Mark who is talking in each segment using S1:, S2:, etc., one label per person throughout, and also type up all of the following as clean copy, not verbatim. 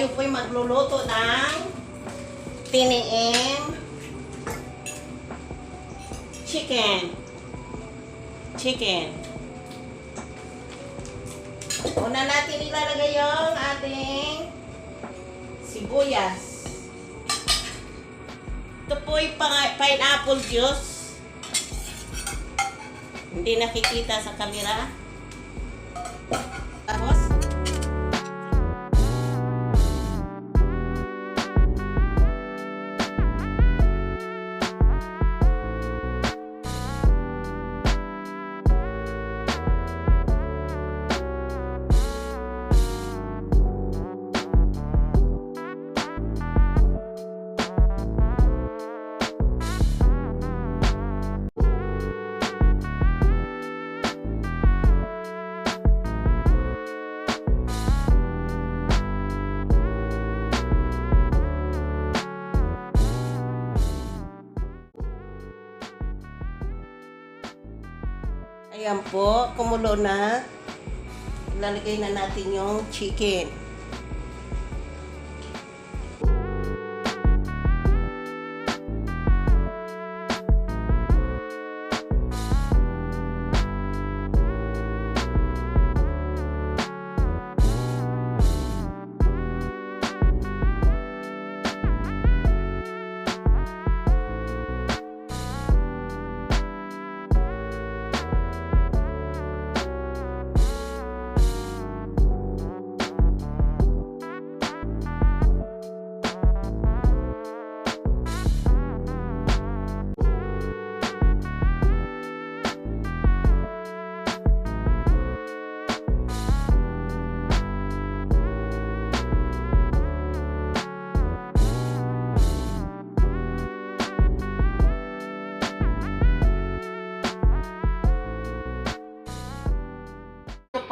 S1: tayo po'y magluluto ng tiniim chicken. Una natin ilalagay yung ating sibuyas. Ito po'y pineapple juice. Hindi nakikita sa camera. Tapos, ayan po, kumulo na. Ilalagay na natin yung chicken.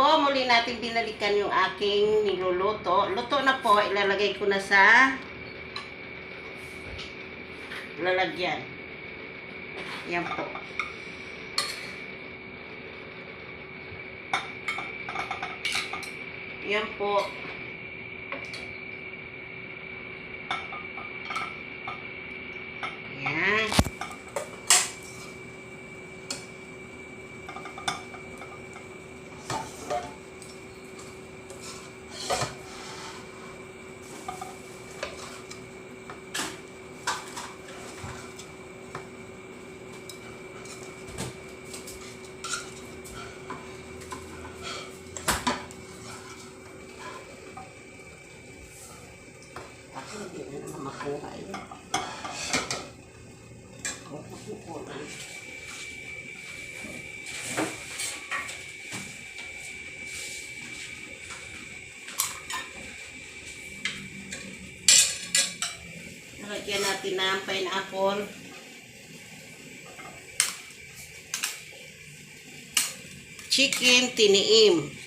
S1: Muli natin binalikan yung aking niluluto. Luto na po, ilalagay ko na sa lalagyan. Yan po. Yan po. Yan. Hindi na naman makuha yun. Nalagyan natin ng pineapple. Chicken tiniim.